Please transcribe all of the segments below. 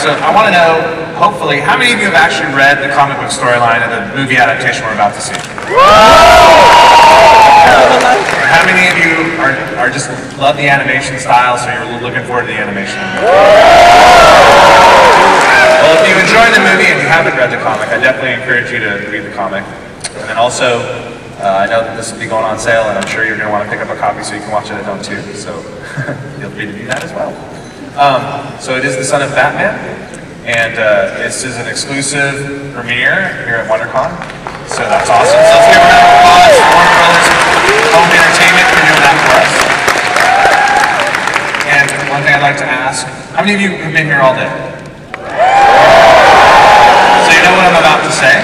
so I want to know, hopefully, how many of you have actually read the comic book storyline of the movie adaptation we're about to see? How many of you are just love the animation style, so you're looking forward to the animation? Well, if you enjoy the movie and you haven't read the comic, I definitely encourage you to read the comic. And then also, I know that this will be going on sale, and I'm sure you're going to want to pick up a copy so you can watch it at home too, so feel free to do that as well. So it is the son of Batman, and this is an exclusive premiere here at Wondercon, so that's awesome. So let's give a round of applause for Warner Brothers Home Entertainment for doing that for us. And one thing I'd like to ask, how many of you have been here all day? So you know what I'm about to say?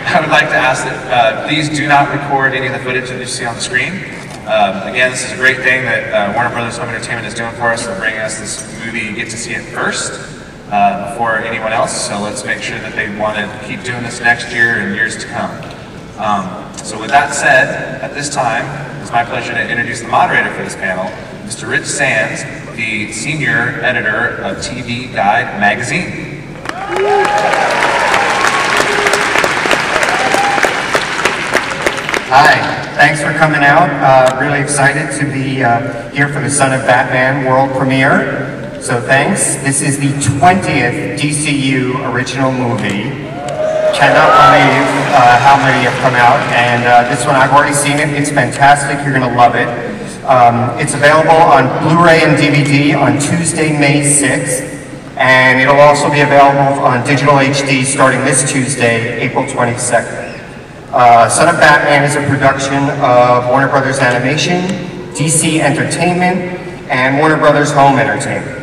I would like to ask that please do not record any of the footage that you see on the screen. Again, this is a great thing that Warner Brothers Home Entertainment is doing for us. They're bringing us this movie. You get to see it first before anyone else. So let's make sure that they want to keep doing this next year and years to come. So with that said, at this time, it's my pleasure to introduce the moderator for this panel, Mr. Rich Sands, the senior editor of TV Guide magazine. Hi, thanks for coming out. Really excited to be here for the Son of Batman world premiere. So thanks. This is the 20th DCU original movie. Cannot believe how many have come out. And this one, I've already seen it. It's fantastic. You're going to love it. It's available on Blu-ray and DVD on Tuesday, May 6th. And it'll also be available on digital HD starting this Tuesday, April 22nd. Son of Batman is a production of Warner Brothers Animation, DC Entertainment, and Warner Brothers Home Entertainment.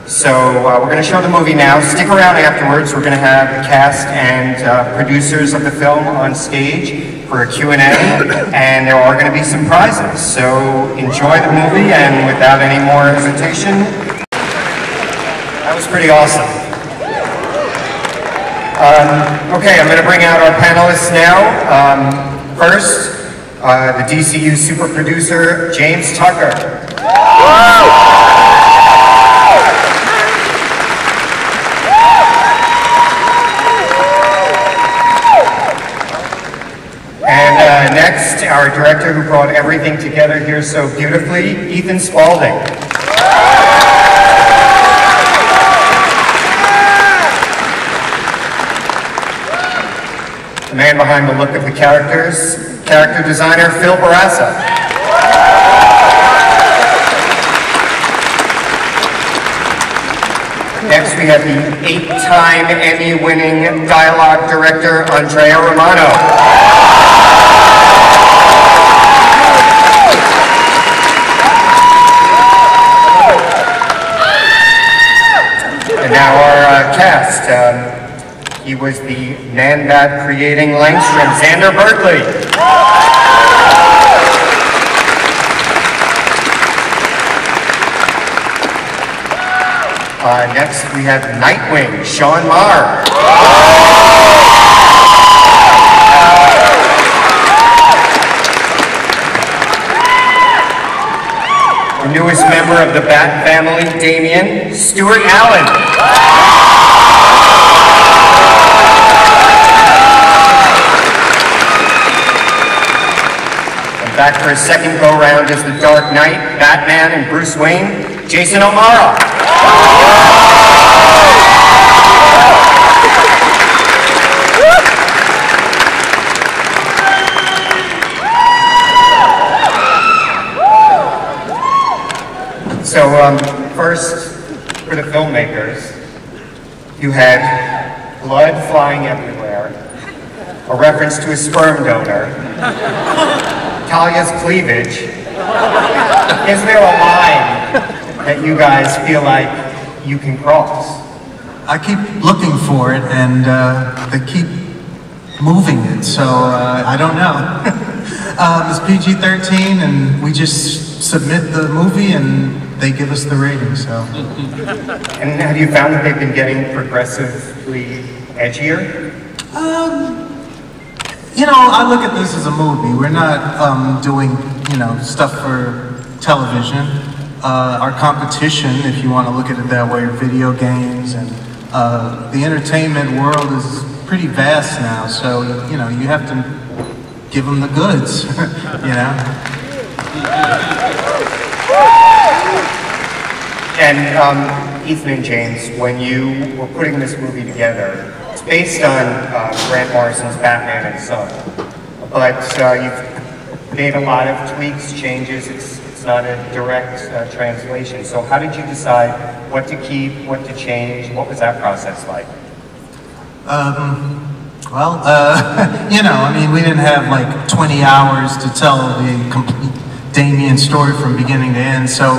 So we're going to show the movie now. Stick around afterwards. We're going to have the cast and producers of the film on stage for a Q&A, and there are going to be some prizes. So enjoy the movie, and without any more hesitation, that was pretty awesome. Okay, I'm going to bring out our panelists now. First, the DCU super producer, James Tucker. And next, our director who brought everything together here so beautifully, Ethan Spalding. The man behind the look of the characters, character designer Phil Barassa. Next we have the 8-time Emmy-winning dialogue director Andrea Romano. And now our cast. He was the Man-Bat creating Langstrom, Xander Berkeley. Next we have Nightwing, Sean Marr. The newest member of the Bat family, Damian, Stuart Allen. Back for his second go-round as the Dark Knight, Batman, and Bruce Wayne, Jason O'Mara. So, first, for the filmmakers, you had blood flying everywhere, a reference to a sperm donor, Talia's cleavage. Is there a line that you guys feel like you can cross? I keep looking for it, and they keep moving it, so I don't know. It's PG-13, and we just submit the movie, and they give us the rating, so. And have you found that they've been getting progressively edgier? You know, I look at this as a movie. We're not doing, you know, stuff for television. Our competition, if you want to look at it that way, are video games and the entertainment world is pretty vast now, so, you know, you have to give them the goods, you know? And Ethan and James, when you were putting this movie together, it's based on Grant Morrison's Batman and Son, but you've made a lot of tweaks, changes. It's not a direct translation. So how did you decide what to keep, what to change? What was that process like? You know, I mean, we didn't have like 20 hours to tell the complete Damian story from beginning to end. So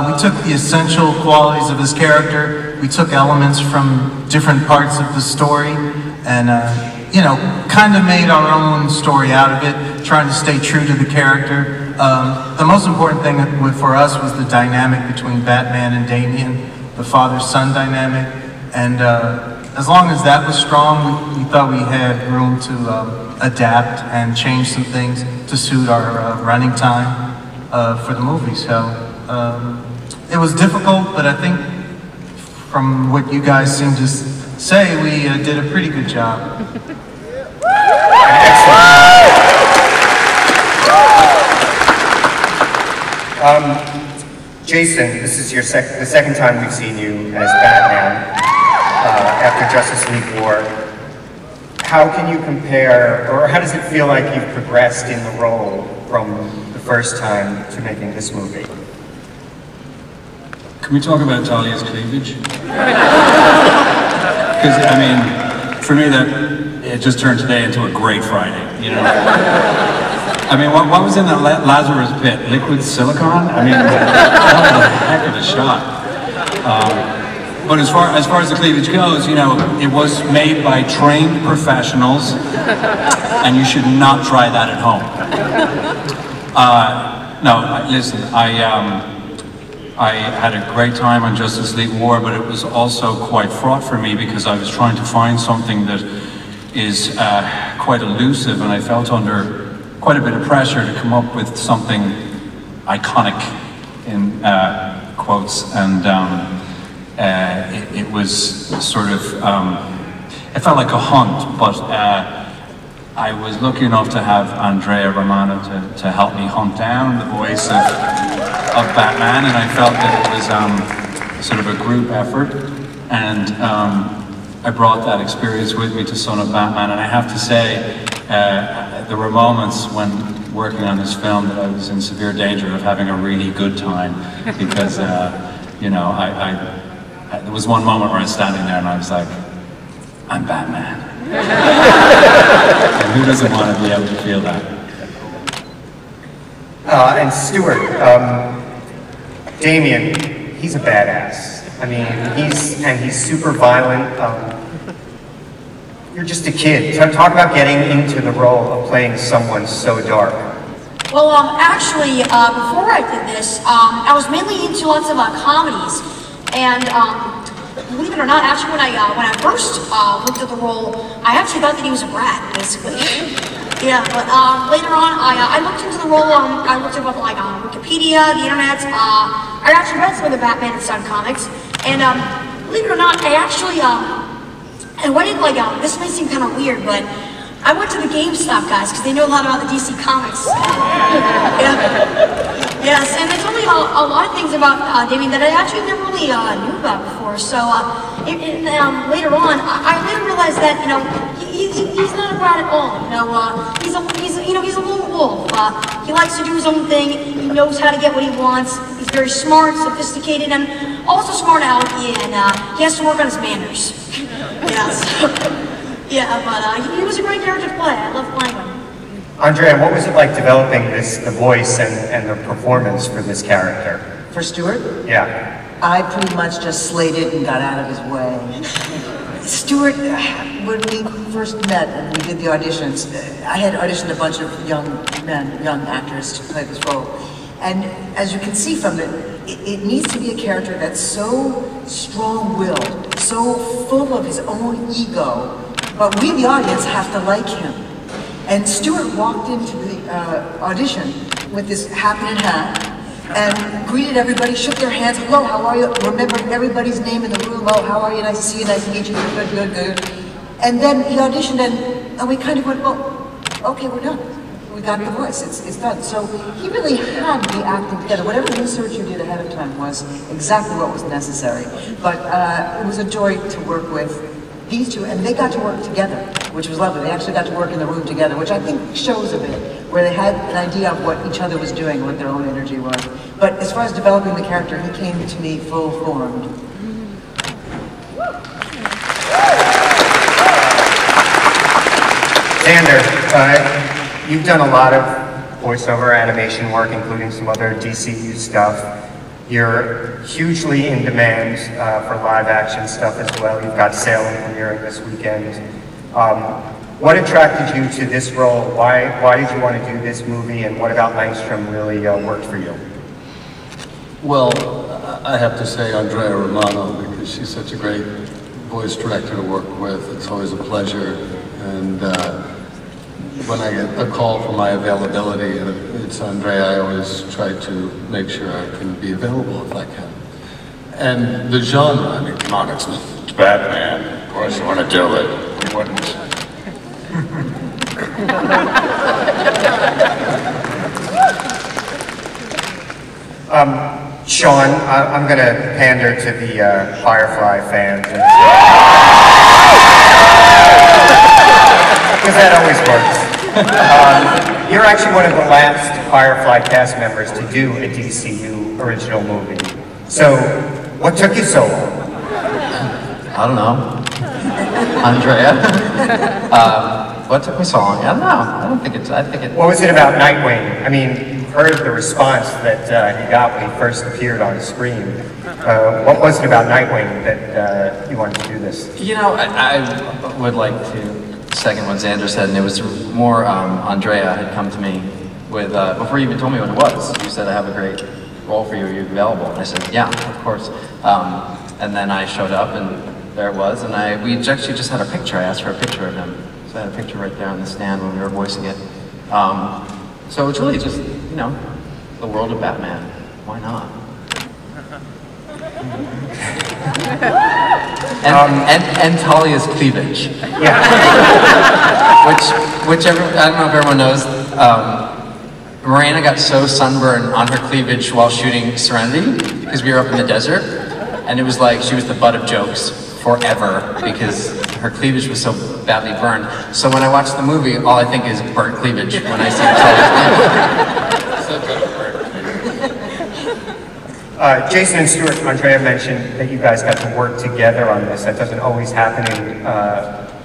we took the essential qualities of his character. We took elements from different parts of the story and, you know, kind of made our own story out of it, trying to stay true to the character. The most important thing for us was the dynamic between Batman and Damian, the father-son dynamic. And as long as that was strong, we thought we had room to adapt and change some things to suit our running time for the movie. So it was difficult, but I think from what you guys seem to say, we did a pretty good job. Jason, this is the second time we've seen you as Batman after Justice League War. How can you compare, or how does it feel like you've progressed in the role from the first time to making this movie? Can we talk about Talia's cleavage? Because, I mean, for me, it just turned today into a great Friday, you know? I mean, what was in that Lazarus pit? Liquid silicone? I mean, that was a heck of a shot. But as far as the cleavage goes, you know, it was made by trained professionals, and you should not try that at home. No, listen, I had a great time on Justice League War, but it was also quite fraught for me because I was trying to find something that is quite elusive, and I felt under quite a bit of pressure to come up with something iconic, in quotes, and it was sort of, it felt like a hunt, but I was lucky enough to have Andrea Romano to help me hunt down the voice of Batman, and I felt that it was sort of a group effort, and I brought that experience with me to Son of Batman, and I have to say, there were moments when working on this film that I was in severe danger of having a really good time, because, you know, there was one moment where I was standing there and I was like, I'm Batman. And who doesn't want to be able to feel that? And Stuart, Damian, he's a badass. I mean, he's super violent. You're just a kid. Talk about getting into the role of playing someone so dark. Well, actually, before I did this, I was mainly into lots of comedies, and believe it or not, actually, when I first looked at the role, I actually thought that he was a brat, basically. Yeah, but later on, I looked into the role. I looked up like Wikipedia, the internet. I actually read some of the Batman and Son comics, and believe it or not, I actually and what did this may seem kind of weird, but I went to the GameStop guys because they know a lot about the DC comics. Yeah. Yes, and they told me a lot of things about Damian that I actually never really knew about before. So later on, I later realized that he's not a brat at all. He's a lone wolf. He likes to do his own thing. He knows how to get what he wants. He's very smart, sophisticated, and also smart alecky, and he has to work on his manners. Yes. Yeah, but he was a great character to play. I loved playing him. Andrea, what was it like developing the voice and the performance for this character? For Stuart? Yeah. I pretty much just slated and got out of his way. Stuart, when we first met and we did the auditions, I had auditioned a bunch of young actors to play this role. And as you can see from it, it needs to be a character that's so strong-willed, so full of his own ego, but we, the audience, have to like him. And Stuart walked into the audition with this hat and hat, and greeted everybody, shook their hands, hello, how are you? Remembered everybody's name in the room, oh, how are you? Nice to see you, nice to meet you, good, good, good. And then he auditioned, and we kind of went, well, okay, we're done. We got the voice, it's done. So he really had the acting together. Whatever research you did ahead of time was exactly what was necessary. But it was a joy to work with these two, and they got to work together, which was lovely. They actually got to work in the room together, which I think shows a bit, where they had an idea of what each other was doing, what their own energy was. But as far as developing the character, he came to me full formed. Xander, you've done a lot of voiceover animation work, including some other DCU stuff. You're hugely in demand for live action stuff as well. You've got Salem premiering this weekend. What attracted you to this role? Why did you want to do this movie, and what about Langstrom really worked for you? Well, I have to say Andrea Romano, because she's such a great voice director to work with. It's always a pleasure. And when I get a call for my availability, and it's Andrea, I always try to make sure I can be available if I can. And the genre, I mean, come on, it's Batman. Of course you want to do it. You wouldn't. Sean, I'm going to pander to the Firefly fans. Because that always works. You're actually one of the last Firefly cast members to do a DCU original movie. So, what took you so long? I don't know. Andrea? What took me so long? I don't know. I think it... What was it about Nightwing? I mean, you've heard the response that he got when he first appeared on screen. What was it about Nightwing that you wanted to do this? You know, I would like to second what Xander said, and it was more Andrea had come to me with, before you even told me what it was, you said, I have a great role for you, are you available? And I said, yeah, of course. And then I showed up, and there it was, and we actually just had a picture. I asked for a picture of him. So I had a picture right there on the stand when we were voicing it. So it's really just, you know, the world of Batman. Why not? And Talia's cleavage. Yeah. which I don't know if everyone knows, Miranda got so sunburned on her cleavage while shooting Serenity, because we were up in the desert, and it was like she was the butt of jokes forever, because her cleavage was so badly burned. So when I watch the movie, all I think is burnt cleavage when I see Talia's cleavage. Jason and Stuart, Andrea mentioned that you guys got to work together on this. That doesn't always happen in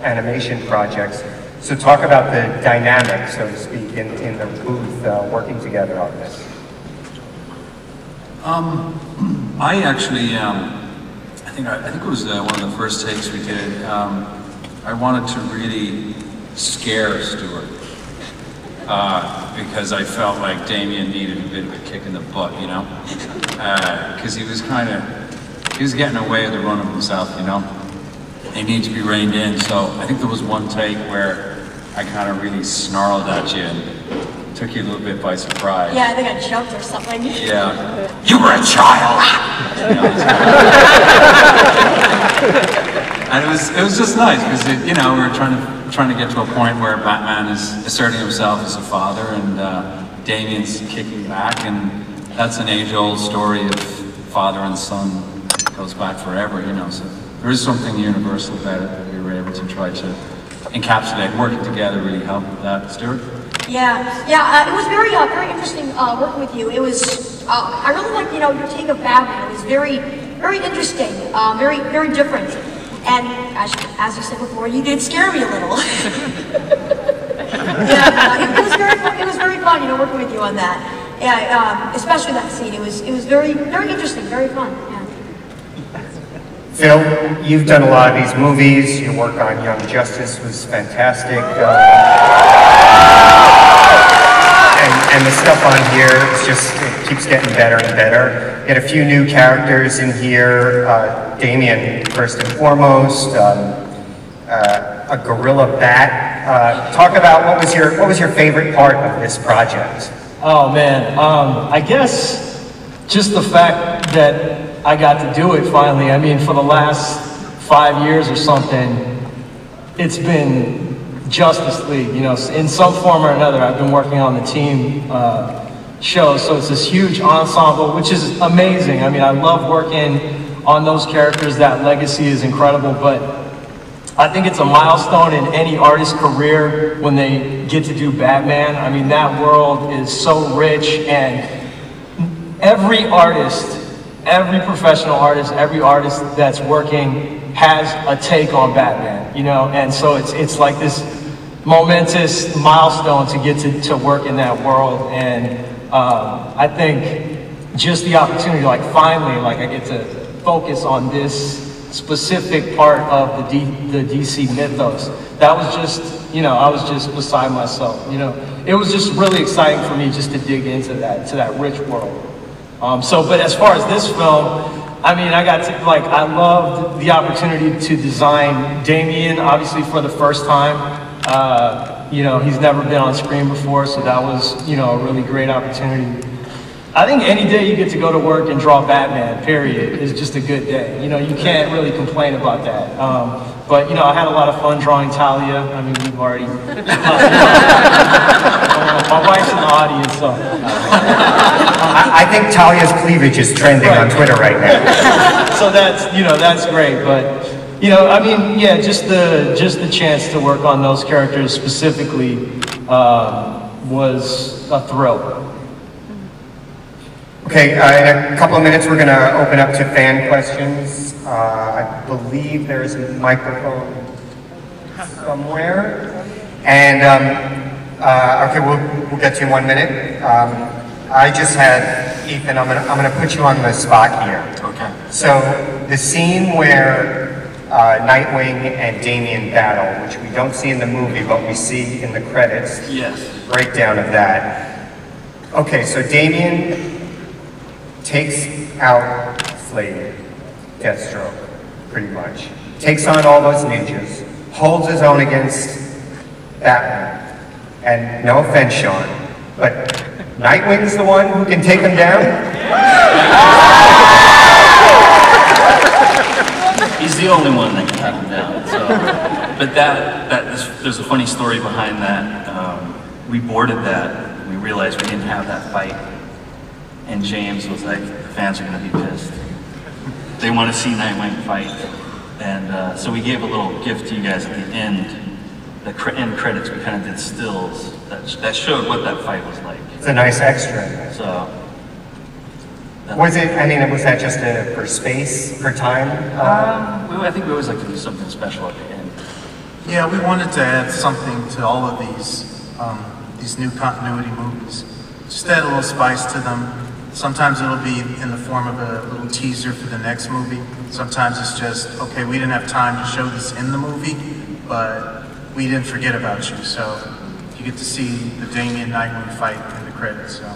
animation projects. So talk about the dynamic, so to speak, in the booth working together on this. I actually, I think it was one of the first takes we did. I wanted to really scare Stuart. Because I felt like Damian needed a bit of a kick in the butt, you know? Because he was getting away with the run of himself, you know? He needed to be reined in, so I think there was one take where I kind of really snarled at you and took you a little bit by surprise. Yeah, I think I jumped or something. Yeah. You were a child! You know, and it was just nice, because, you know, we were trying to get to a point where Batman is asserting himself as a father, and Damian's kicking back, and that's an age-old story of father and son. It goes back forever, you know, so there is something universal about it that we were able to try to encapsulate. Working together really helped with that. Stuart? Yeah, it was very interesting working with you. It was, I really liked, you know, your take of Batman. It was very interesting, very different. And as you said before, you did scare me a little. Yeah, it was very fun, you know, working with you on that. Yeah, especially that scene. It was very interesting, very fun. Yeah. Phil, you've done a lot of these movies. Your work on Young Justice was fantastic. And the stuff on here, it keeps getting better and better. You had a few new characters in here. Damian, first and foremost. A gorilla bat. Talk about what was your favorite part of this project? Oh man, I guess just the fact that I got to do it finally. I mean, for the last 5 years or something, it's been Justice League, you know, in some form or another. I've been working on the team show, so it's this huge ensemble, which is amazing. I mean, I love working on those characters. That legacy is incredible, but I think it's a milestone in any artist's career when they get to do Batman. I mean, that world is so rich, and every artist, every professional artist, every artist that's working has a take on Batman, you know, and so it's like this momentous milestone to get to work in that world. And I think just the opportunity, like finally, like I get to focus on this specific part of the DC mythos. That was just, you know, I was just beside myself, you know. It was just really exciting for me just to dig into that, to that rich world. But as far as this film, I mean, I got to, like, I loved the opportunity to design Damian, obviously for the first time. You know, he's never been on screen before, so that was, you know, a really great opportunity. I think any day you get to go to work and draw Batman, period, is just a good day. You know, you can't really complain about that. But, you know, I had a lot of fun drawing Talia. I mean, we've already... my wife's in the audience, so... I think Talia's cleavage is trending on Twitter right now. So that's, you know, that's great, but... You know, I mean, yeah, just the chance to work on those characters specifically was a thrill. Okay, in a couple of minutes we're going to open up to fan questions. I believe there's a microphone somewhere. And, okay, we'll get to you in 1 minute. I just had, Ethan, I'm gonna put you on the spot here. Okay. So, the scene where Nightwing and Damian battle, which we don't see in the movie, but we see in the credits. Yes. Breakdown of that. Okay, so Damian takes out Slade, DeathStoke, pretty much. Takes on all those ninjas, holds his own against Batman. And no offense, Sean, but Nightwing's the one who can take him down? He's the only one that can take him down. So. But there's a funny story behind that. We boarded that, we realized we didn't have that fight. And James was like, the fans are going to be pissed. They want to see Nightwing fight. And so we gave a little gift to you guys at the end. The end credits, we kind of did stills that showed what that fight was like. It's a nice extra. So. Was it, I mean, was that just for space, for time? I think we always like to do something special at the end. Yeah, we wanted to add something to all of these new continuity movies. Just add a little spice to them. Sometimes it'll be in the form of a little teaser for the next movie. Sometimes it's just, okay, we didn't have time to show this in the movie, but we didn't forget about you. So you get to see the Damian Nightwing fight in the credits. So.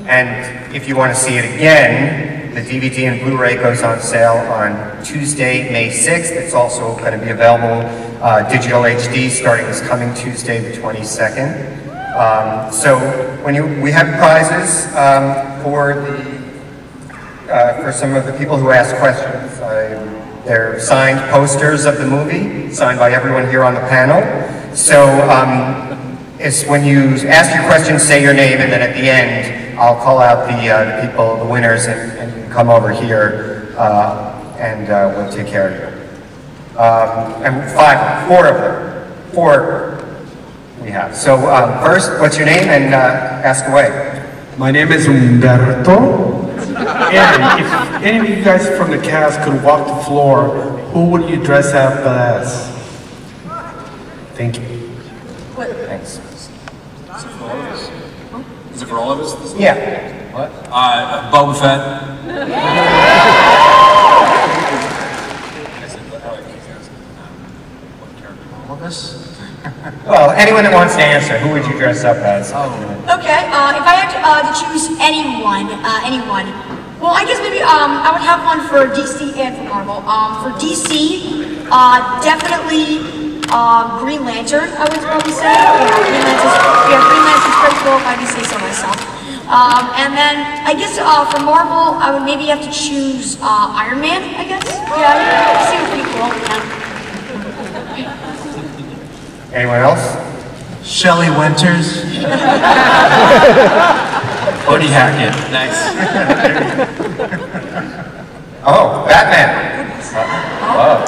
And if you want to see it again, the DVD and Blu-ray goes on sale on Tuesday, May 6th. It's also going to be available digital HD starting this coming Tuesday, the 22nd. So we have prizes for some of the people who ask questions. They're signed posters of the movie, signed by everyone here on the panel. So it's when you ask your question, say your name, and then at the end, I'll call out the people, the winners, and you can come over here and we'll take care of you. And four we have. So first, what's your name, and ask away. My name is Umberto. And if any of you guys from the cast could walk the floor, who would you dress up as? Thank you. Thanks. Is it for all of us? Yeah. What? Boba Fett. All of us? Well, anyone that wants to answer, who would you dress up as? Okay, if I had to choose anyone, well, I guess maybe I would have one for DC and for Marvel. For DC, definitely Green Lantern, I would probably say. Yeah, Green Lantern's pretty cool if I do say so myself. And then, I guess for Marvel, I would maybe have to choose Iron Man, I guess. Yeah, it seems pretty cool, yeah. Anyone else? Shelley Winters. Odie Hackett. Nice. Oh, Batman. Oh.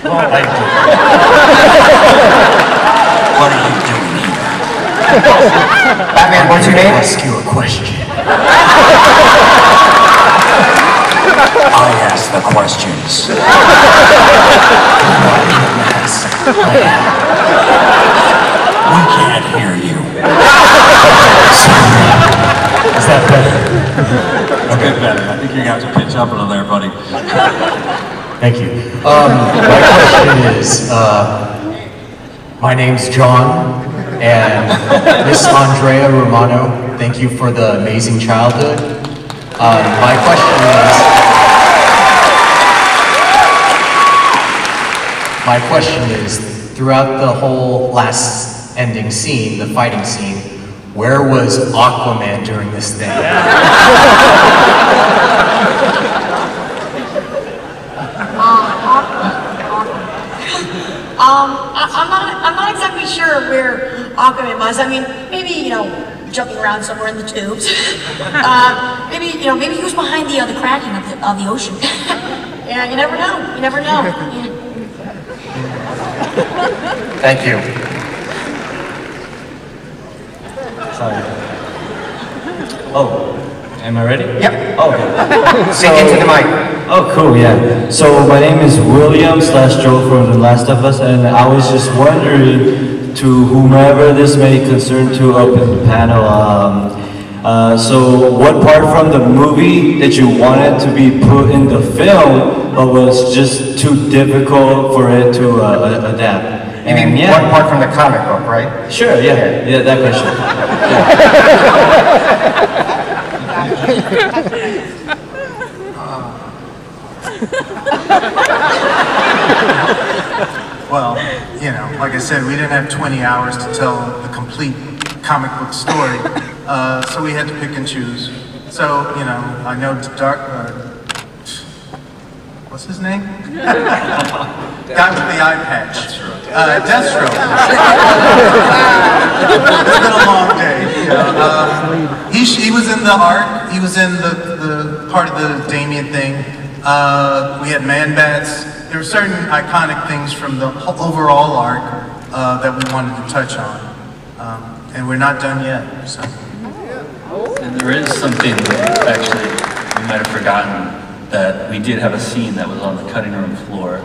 Well, thank you. What are you doing here? Batman, what's your name? Ask you a question. I ask the questions. We can't hear you. Is that better? A bit better. I think you're going to have to pitch up a little there, buddy. Thank you. My question is, my name's John, and Miss Andrea Romano, thank you for the amazing childhood. My question is, throughout the whole last ending scene, the fighting scene, where was Aquaman during this thing? I'm not exactly sure where Aquaman was. I mean, maybe, you know, jumping around somewhere in the tubes. Maybe he was behind the cracking of the ocean. Yeah, you never know. You never know. Yeah. Thank you. Sorry. Oh, am I ready? Yep. Oh, okay. Speak into the mic. Oh, cool, yeah. So my name is William/Joe from The Last of Us, and I was just wondering to whomever this may concern to up in the panel, so what part from the movie that you wanted to be put in the film, but was just too difficult for it to adapt? You mean one part from the comic book, right? Sure, yeah, yeah, that question. Well, you know, like I said, we didn't have 20 hours to tell the complete comic book story, so we had to pick and choose. So, you know, I know what's his name? Guy with the eye patch. Deathstroke. It's been a long day. Yeah. He was in the arc. He was in the part of the Damian thing. We had Man-Bats. There were certain iconic things from the overall arc that we wanted to touch on. And we're not done yet. So. And there is something that actually we might have forgotten, that we did have a scene that was on the cutting room floor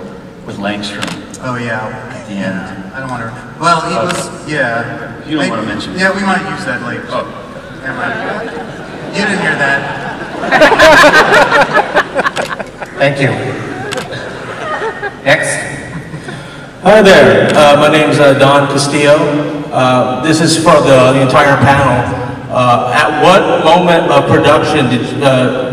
with Langstrom. Oh yeah. At the end. I don't want to. Well, he was. Yeah. You don't want to mention it. Yeah, we might use that later. Oh. Never mind. You didn't hear that. Thank you. Next. Hi there. My name's Don Castillo. This is for the entire panel. At what moment of production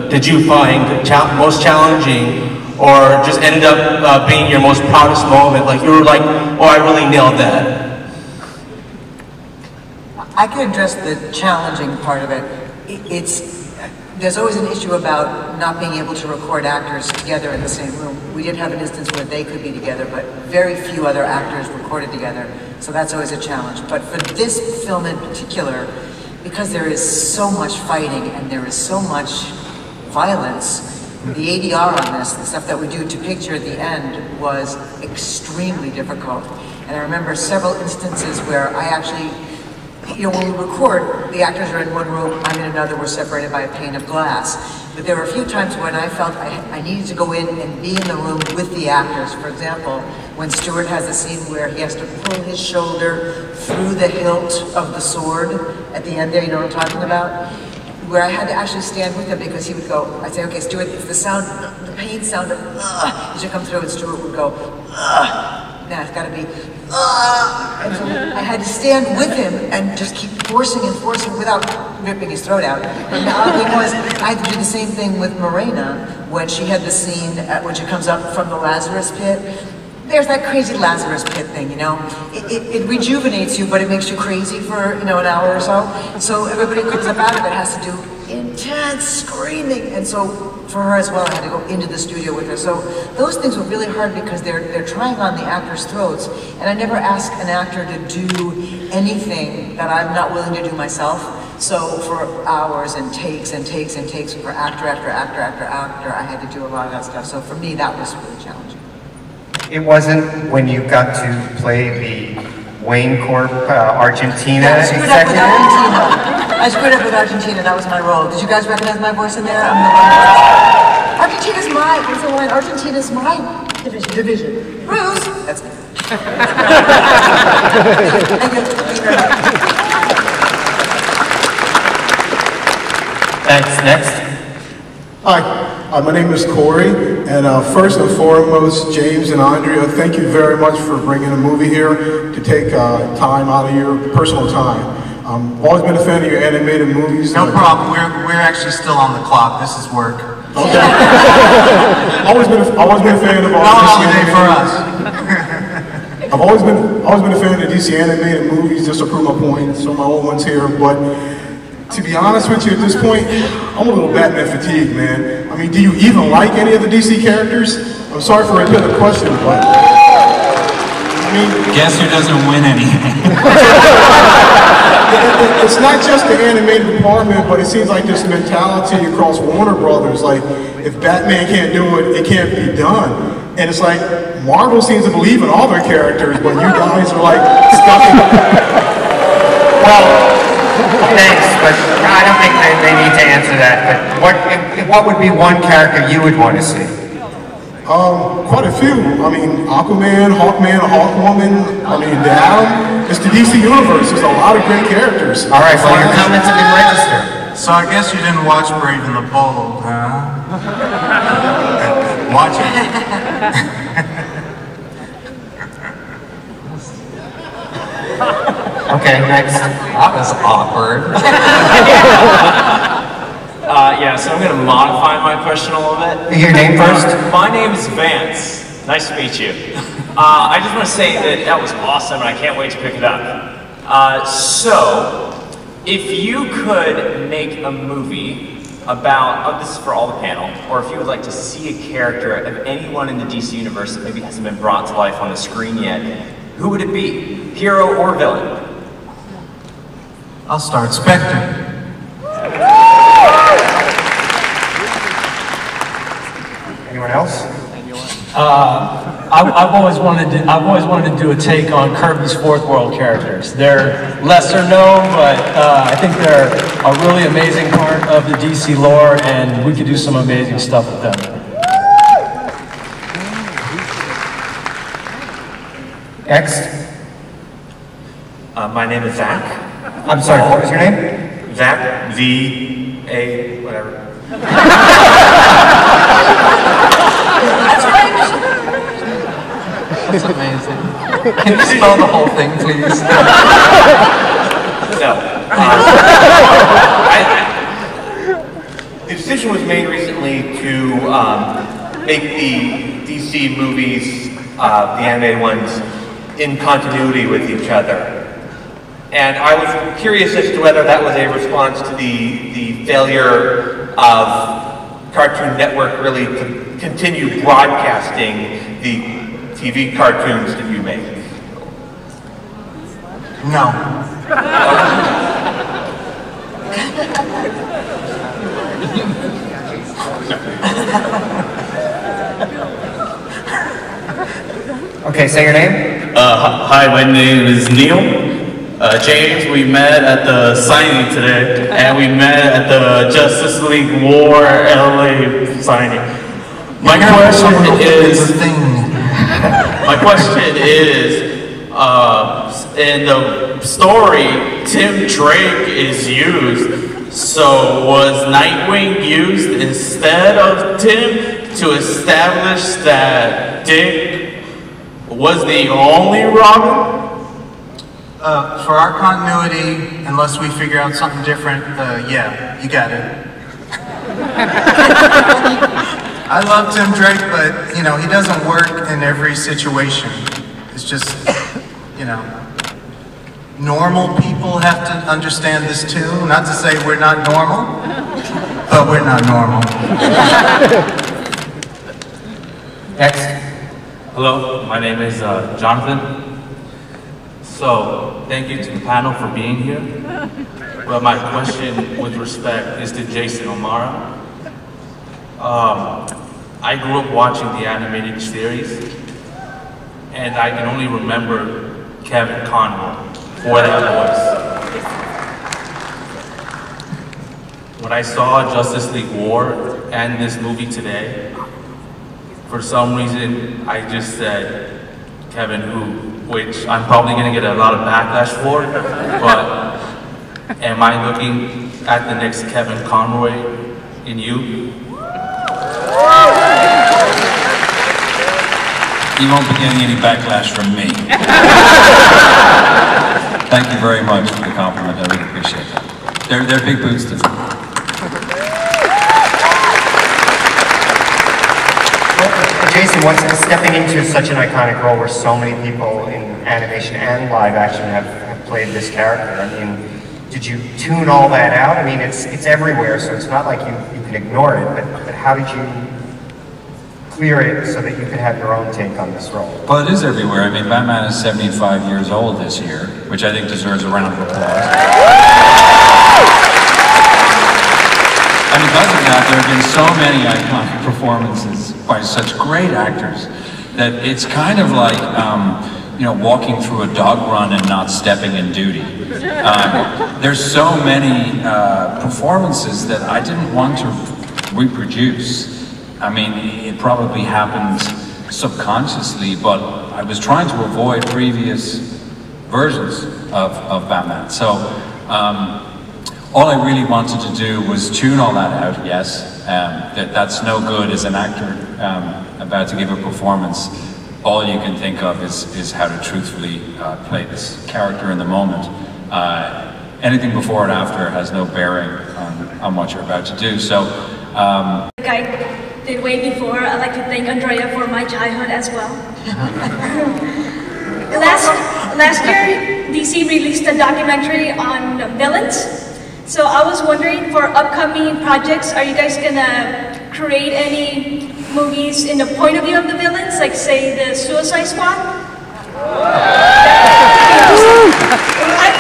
did you find most challenging, or just ended up being your most proudest moment? Like you were like, oh, I really nailed that. I can address the challenging part of it. There's always an issue about not being able to record actors together in the same room. We did have an instance where they could be together, but very few other actors recorded together, so that's always a challenge. But for this film in particular, because there is so much fighting and there is so much violence, the ADR on this, the stuff that we do to picture at the end, was extremely difficult. And I remember several instances where I actually, you know, when we record, the actors are in one room, I'm in another, we're separated by a pane of glass. But there were a few times when I felt I needed to go in and be in the room with the actors. For example, when Stuart has a scene where he has to pull his shoulder through the hilt of the sword at the end there, you know what I'm talking about? Where I had to actually stand with him because he would go, I'd say, okay, Stuart, it's the sound, the pain sound of he should come through, and Stuart would go, now it's gotta be, and so I had to stand with him and just keep forcing and forcing without ripping his throat out. And the other thing was, I had to do the same thing with Morena when she had the scene when she comes up from the Lazarus pit. there's that crazy Lazarus pit thing, you know? It rejuvenates you, but it makes you crazy for, you know, an hour or so. So everybody who comes up out of it has to do intense screaming. And so for her as well, I had to go into the studio with her. So those things were really hard because they're trying on the actors' throats. And I never ask an actor to do anything that I'm not willing to do myself. So for hours and takes and takes and takes for actor after actor after actor, I had to do a lot of that stuff. So for me, that was really challenging. It wasn't when you got to play the Wayne Corp Argentina executive? I screwed up with Argentina, that was my role. Did you guys recognize my voice in there? I'm the one. Argentina's my, what's the line? Argentina's my division. Bruce! That's me. Thanks, next. Hi, my name is Corey, and first and foremost, James and Andrea, thank you very much for bringing a movie here to take time out of your personal time. Always been a fan of your animated movies. No problem, we're actually still on the clock, this is work. Okay. always been a fan of all no DC holiday for us. I've always been a fan of DC animated movies, just to prove my point, some of my old ones here, but to be honest with you at this point, I'm a little Batman fatigued, man. I mean, do you even like any of the DC characters? I'm sorry for repeating the question, but I mean, guess who doesn't win anything? It's not just the animated department, but it seems like this mentality across Warner Brothers, like if Batman can't do it, it can't be done. And it's like Marvel seems to believe in all their characters, but you guys are like stuck in. Well, thanks, but I don't think they need to answer that. But what would be one character you would want to see? Quite a few. I mean, Aquaman, Hawkman, Hawkwoman, I mean, the Atom. It's the DC Universe. There's a lot of great characters. All right, well, your comments have been registered. So I guess you didn't watch Brave and the Bold, huh? Watch it. Okay, next. That was awkward. Yeah, so I'm going to modify my question a little bit. Your name first? My name is Vance. Nice to meet you. I just want to say that was awesome, and I can't wait to pick it up. So, if you could make a movie about, this is for all the panel, or if you would like to see a character of anyone in the DC universe that maybe hasn't been brought to life on the screen yet, who would it be? Hero or villain? I'll start. Spectre. Anyone else? I've always wanted to do a take on Kirby's Fourth World characters. They're lesser known, but I think they're a really amazing part of the DC lore, and we could do some amazing stuff with them. Next. My name is Zach. I'm sorry, what was your name? Zach, Z-A, whatever. That's amazing. Can you spell the whole thing, please? No. The decision was made recently to make the DC movies, the animated ones, in continuity with each other. And I was curious as to whether that was a response to the failure of Cartoon Network really to continue broadcasting the TV cartoons that you make. No. Okay, say your name. Hi, my name is Neil. James, we met at the signing today, and we met at the Justice League War LA signing. My question is, in the story, Tim Drake is used, so was Nightwing used instead of Tim to establish that Dick was the only Robin? For our continuity, unless we figure out something different, yeah, you got it. I love Tim Drake, but, you know, he doesn't work in every situation. It's just, you know, normal people have to understand this too. Not to say we're not normal, but we're not normal. Next. Hello, my name is Jonathan. So, thank you to the panel for being here. But my question with respect is to Jason O'Mara. I grew up watching the animated series, and I can only remember Kevin Conroy for that voice. When I saw Justice League War and this movie today, for some reason I just said Kevin who, which I'm probably going to get a lot of backlash for, but am I looking at the next Kevin Conroy in you? You won't be getting any backlash from me. Thank you very much for the compliment. I really appreciate that. They're big boots to fill. Jason, what's stepping into such an iconic role where so many people in animation and live action have played this character? I mean, did you tune all that out? I mean, it's everywhere, so it's not like you can ignore it, but how did you clear it so that you could have your own take on this role? Well, it is everywhere. I mean, Batman is 75 years old this year, which I think deserves a round of applause. And because of that, there have been so many iconic performances by such great actors that it's kind of like, you know, walking through a dog run and not stepping in duty. There's so many performances that I didn't want to reproduce. I mean, it probably happened subconsciously, but I was trying to avoid previous versions of Batman. So all I really wanted to do was tune all that out, yes. That's no good as an actor about to give a performance. All you can think of is how to truthfully play this character in the moment. Anything before and after has no bearing on what you're about to do. So, like I did way before, I'd like to thank Andrea for my childhood as well. Last year, DC released a documentary on villains. So I was wondering, for upcoming projects, are you guys gonna create any movies in the point of view of the villains, like say the Suicide Squad?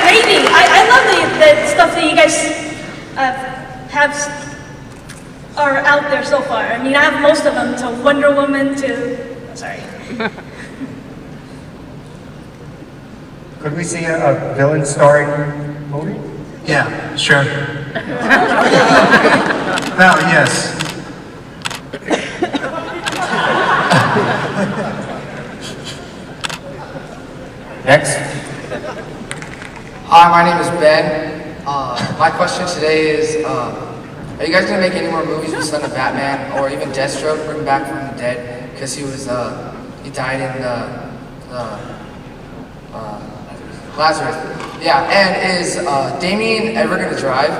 Maybe. I love the stuff that you guys are out there so far. I mean, I have most of them, to Wonder Woman to... Sorry. Could we see a villain starring movie? Yeah, sure. Well, yes. Next. Hi, my name is Ben. My question today is, are you guys gonna make any more movies with Son of Batman, or even Deathstroke, bring back from the dead? Because he was, he died in Lazarus. Yeah, and is Damian ever gonna drive?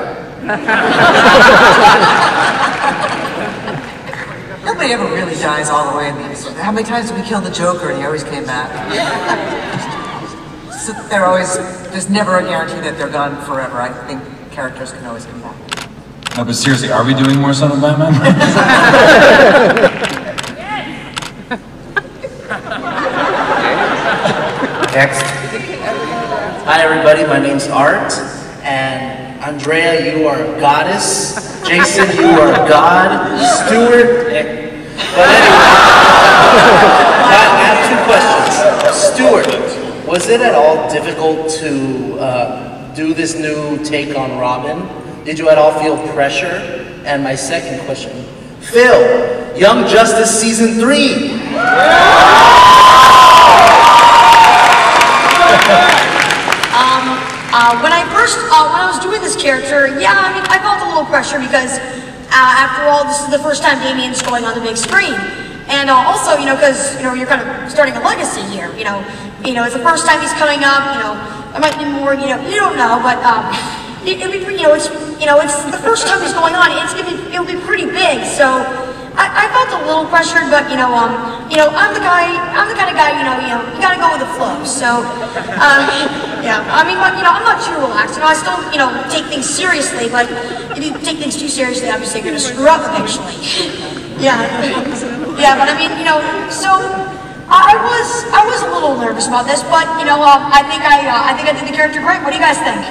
Nobody ever really dies all the way in these. How many times did we kill the Joker and he always came back? So they're always, there's never a guarantee that they're gone forever. I think characters can always come back. No, but seriously, are we doing more Son of Batman? Next. Hi everybody, my name's Art, and Andrea, you are a goddess. Jason, you are God. Stuart, but anyway, I have two questions. Stuart, was it at all difficult to do this new take on Robin? Did you at all feel pressure? And my second question, Phil, Young Justice Season 3. When I was doing this character, yeah, I mean, I felt a little pressure because, after all, this is the first time Damian's going on the big screen. And also, you know, because, you know, you're kind of starting a legacy here, you know, it's the first time he's coming up, you know, there might be more, you know, you don't know, but, it's the first time he's going on, it'll be pretty big, so, I felt a little pressured, but I'm the kind of guy, you gotta go with the flow. So, yeah, I mean, but I'm not too relaxed. I still, take things seriously, but if you take things too seriously, obviously you're gonna screw up eventually. Yeah, but I mean, so I was a little nervous about this, but I think I did the character great. What do you guys think?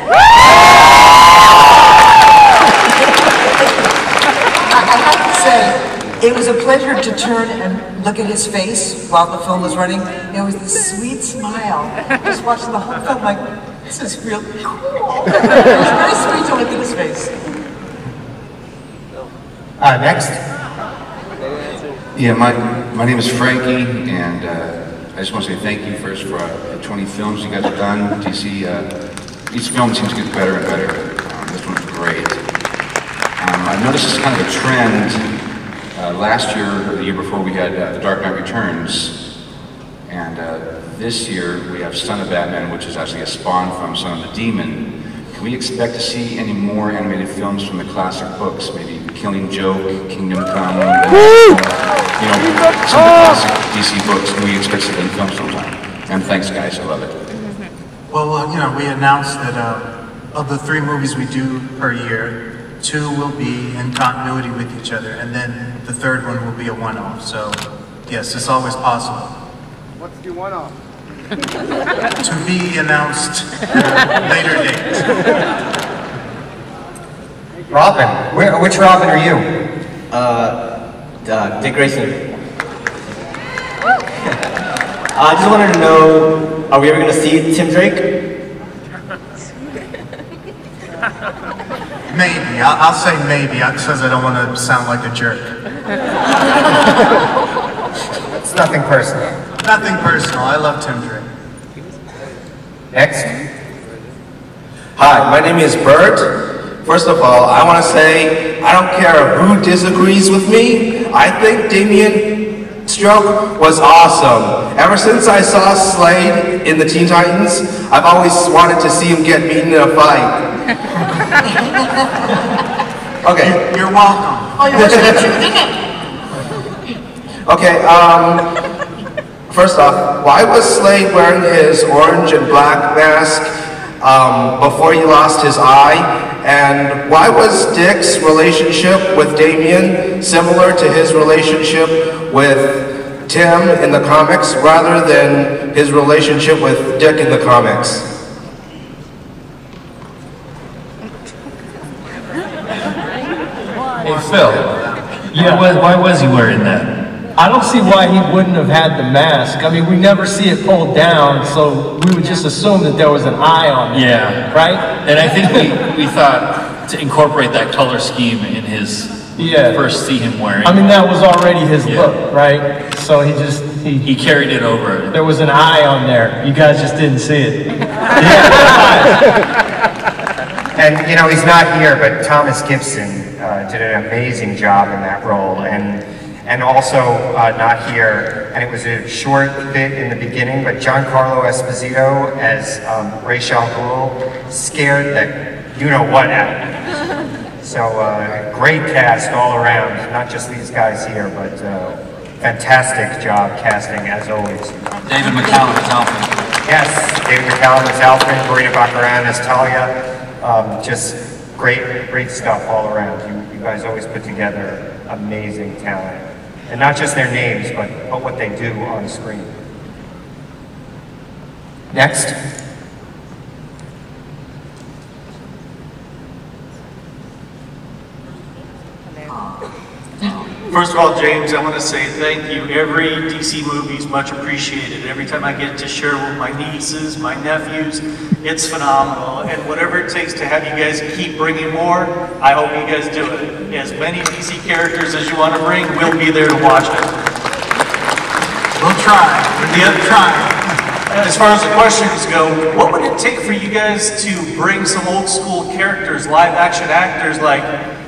I have to say, it was a pleasure to turn and look at his face while the film was running. It was this sweet smile. Just watching the whole film, like, this is really cool. It was very sweet to look at his face. Next. Yeah, my name is Frankie, and I just want to say thank you first for the 20 films you guys have done. DC, each film seems to get better and better. This one's great. I noticed this kind of a trend. Last year, or the year before, we had The Dark Knight Returns, and this year we have Son of Batman, which is actually a spawn from Son of the Demon. Can we expect to see any more animated films from the classic books? Maybe Killing Joke, Kingdom Come, some of the classic DC books. Can we expect to see them in films sometime? And thanks, guys, I love it. Well, we announced that of the 3 movies we do per year, 2 will be in continuity with each other, and then the 3rd one will be a one-off. So, yes, it's always possible. What's the one-off? To be announced at a later date. Robin, which Robin are you? Dick Grayson. I just wanted to know, are we ever going to see Tim Drake? Maybe. I'll say maybe, because I don't want to sound like a jerk. It's nothing personal. Nothing personal. I love Tim Drake. Next. Hi, my name is Bert. First of all, I want to say, I don't care who disagrees with me. I think Damian stroke was awesome. Ever since I saw Slade in the Teen Titans, I've always wanted to see him get beaten in a fight. Okay. You're welcome. Oh, you're listening to it. Okay, first off, why was Slade wearing his orange and black mask before he lost his eye? And why was Dick's relationship with Damian similar to his relationship with Tim in the comics rather than his relationship with Dick in the comics? Hey Phil, why was he wearing that? I don't see why he wouldn't have had the mask. I mean, we never see it pulled down, so we would just assume that there was an eye on it. Yeah. Right? And I think we thought to incorporate that color scheme in his first see him wearing. I mean, that was already his look, right? So he carried it over. There was an eye on there. You guys just didn't see it. And he's not here, but Thomas Gibson did an amazing job in that role, and also not here, and it was a short bit in the beginning, but Giancarlo Esposito as Talia Al Ghul scared the you-know-what out of me. So great cast all around, not just these guys here, but fantastic job casting as always. David McCallum as Alfred. Yes, David McCallum as Alfred, Marina Baccarin as Talia. Just great stuff all around. You guys always put together amazing talent. And not just their names, but what they do on screen. Next. First of all, James, I want to say thank you. Every DC movie is much appreciated. Every time I get to share with my nieces, my nephews, it's phenomenal. And whatever it takes to have you guys keep bringing more, I hope you guys do it. As many DC characters as you want to bring, we'll be there to watch it. We'll try. We'll try. As far as the questions go, what would it take for you guys to bring some old school characters, live action actors like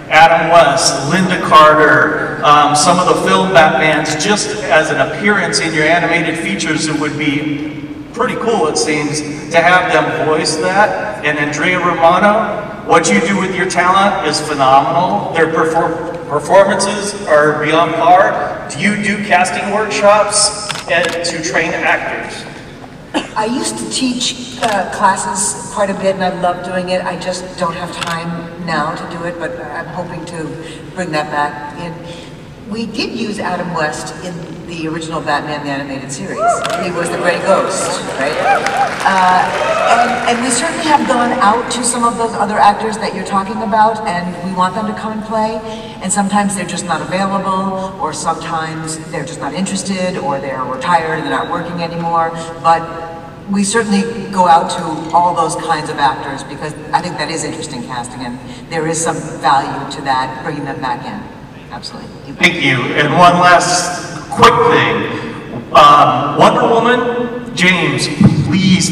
Adam West, Linda Carter, some of the film Batmans, just as an appearance in your animated features? It would be pretty cool, it seems, to have them voice that. And Andrea Romano, what you do with your talent is phenomenal. Their performances are beyond par. Do you do casting workshops to train actors? I used to teach classes quite a bit, and I love doing it. I just don't have time now to do it, but I'm hoping to bring that back in. We did use Adam West in the original Batman the Animated Series. He was the Grey Ghost, right? And we certainly have gone out to some of those other actors that you're talking about, and we want them to come and play. And sometimes they're just not available, or sometimes they're just not interested, or they're retired and they're not working anymore. But we certainly go out to all those kinds of actors because I think that is interesting casting, and there is some value to that, bringing them back in. Absolutely. Thank you. And one last quick thing. Wonder Woman, James, please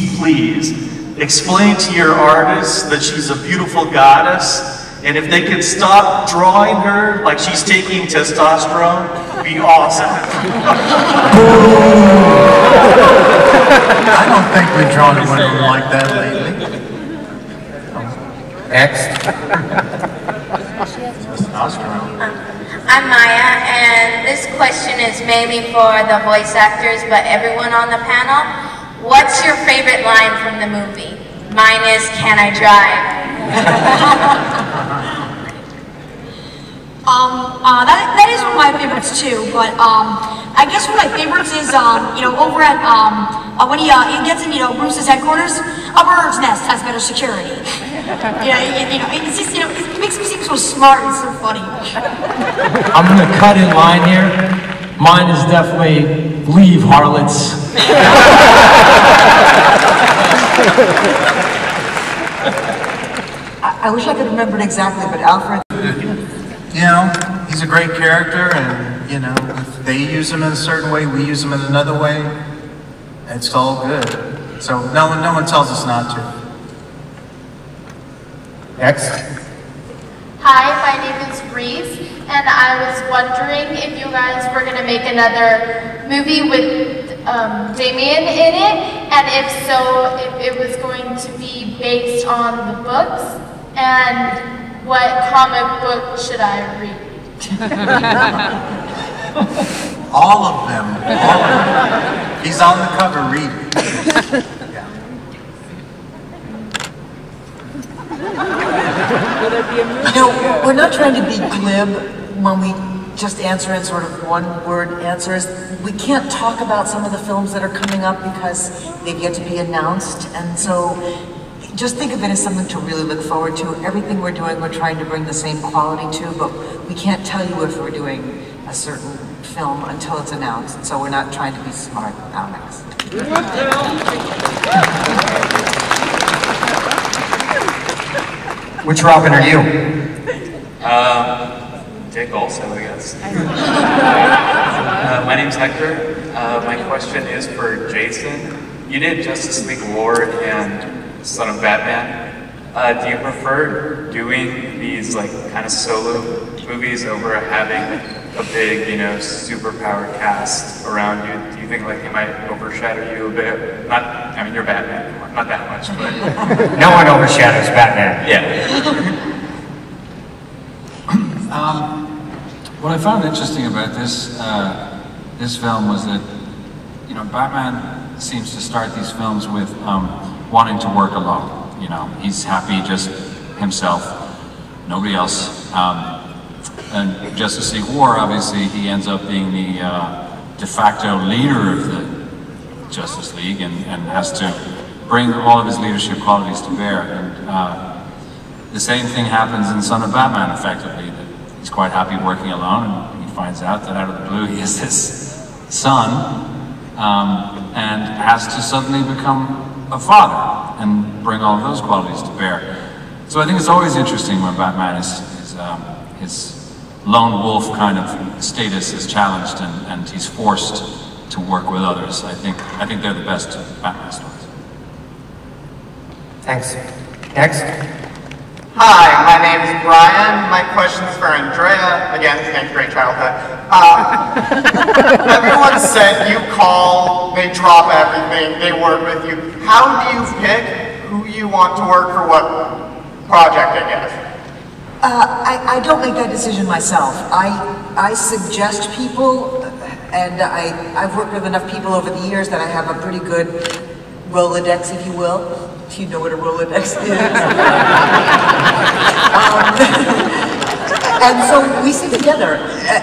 explain to your artist that she's a beautiful goddess, and if they could stop drawing her like she's taking testosterone, it'd be awesome. I don't think we've drawn a Wonder Woman like that lately. Next. I'm Maya, and this question is maybe for the voice actors, but everyone on the panel. What's your favorite line from the movie? Mine is, "Can I drive?" That is one of my favorites too, but I guess one of my favorites is, over at, when he gets in, Bruce's headquarters, a bird's nest has better security. It's just, it makes me seem so smart and so funny. I'm gonna cut in line here. Mine is definitely leave, harlots. I wish I could remember it exactly, but Alfred... He's a great character, and, if they use him in a certain way, we use him in another way, it's all good. So no one tells us not to. Next. Hi, my name is Reese, and I was wondering if you guys were going to make another movie with Damian in it, and if so, if it was going to be based on the books, and what comic book should I read? All of them. He's on the cover, read it. We're not trying to be glib when we just answer in sort of one-word answers. We can't talk about some of the films that are coming up because they've yet to be announced, and so just think of it as something to really look forward to. Everything we're doing, we're trying to bring the same quality to, but we can't tell you if we're doing a certain film until it's announced, and so we're not trying to be smart, Alex. Which Robin are you? Dick also, I guess. My name's Hector. My question is for Jason. You did Justice League War and Son of Batman. Do you prefer doing these kind of solo movies over having a big, superpowered cast around you? Do you think it might overshadow you a bit? You're Batman, not that much, but... No one overshadows Batman. Yeah. What I found interesting about this this film was that, Batman seems to start these films with wanting to work alone. He's happy just himself, nobody else. And Justice League War, obviously, he ends up being the de facto leader of the Justice League and has to bring all of his leadership qualities to bear. And the same thing happens in Son of Batman, effectively. That he's quite happy working alone, and he finds out that out of the blue he has this son, and has to suddenly become a father and bring all of those qualities to bear. So I think it's always interesting when Batman his lone wolf kind of status is challenged and he's forced to work with others. I think they're the best Batman stories. Thanks. Next. Hi, my name is Brian. My question's for Andrea. Again, thanks, great childhood. Everyone said you call, they drop everything, they work with you. How do you pick who you want to work for what project, I guess? I don't make that decision myself. I suggest people, and I've worked with enough people over the years that I have a pretty good Rolodex, if you will. Do you know what a Rolodex is? And so we sit together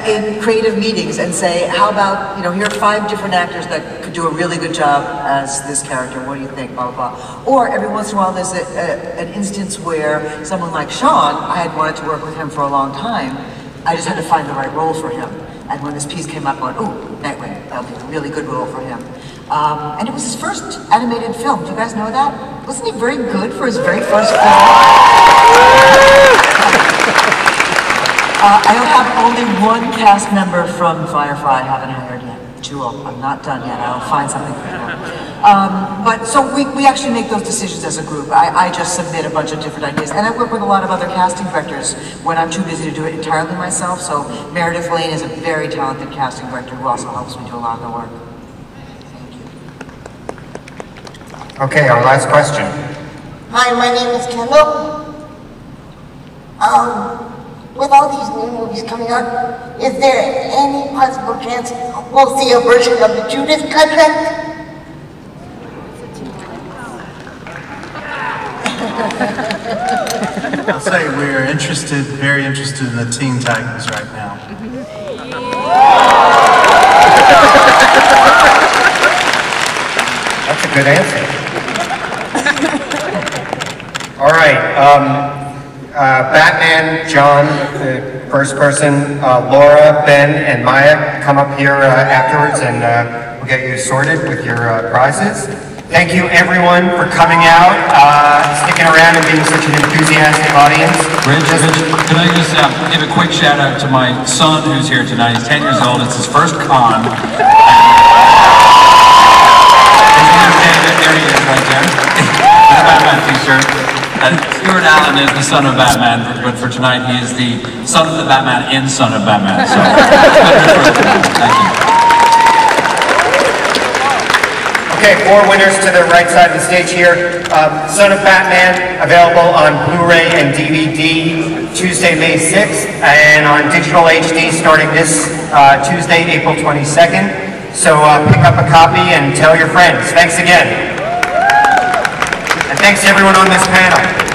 in creative meetings and say, how about, here are 5 different actors that could do a really good job as this character. What do you think? Blah, blah, blah. Or every once in a while there's an instance where someone like Sean, I had wanted to work with him for a long time. I just had to find the right role for him. And when this piece came up, I went, ooh, Nightwing, that'll be a really good role for him. And it was his first animated film. Do you guys know that? Wasn't he very good for his very first film? I have only one cast member from Firefly I haven't hired yet. Jewel, I'm not done yet. I'll find something for him. But so we actually make those decisions as a group. I just submit a bunch of different ideas. And I work with a lot of other casting directors when I'm too busy to do it entirely myself. So Meredith Lane is a very talented casting director who also helps me do a lot of the work. Okay, our last question. Hi, my name is Kendall. With all these new movies coming out, is there any possible chance we'll see a version of the Judas Contract? I'll say we're interested, very interested in the Teen Titans right now. That's a good answer. All right, Batman, John, the first person, Laura, Ben, and Maya, come up here afterwards and we'll get you sorted with your prizes. Thank you everyone for coming out, sticking around and being such an enthusiastic audience. Rich, can I just give a quick shout out to my son who's here tonight. He's 10 years old, it's his first con. There he is right there. The Batman t-shirt. Stuart Allen is the son of Batman, but for tonight he is the son of the Batman in Son of Batman. So, thank you. Okay, 4 winners to the right side of the stage here. Son of Batman, available on Blu-ray and DVD Tuesday, May 6th, and on digital HD starting this Tuesday, April 22nd. So pick up a copy and tell your friends. Thanks again. And thanks to everyone on this panel.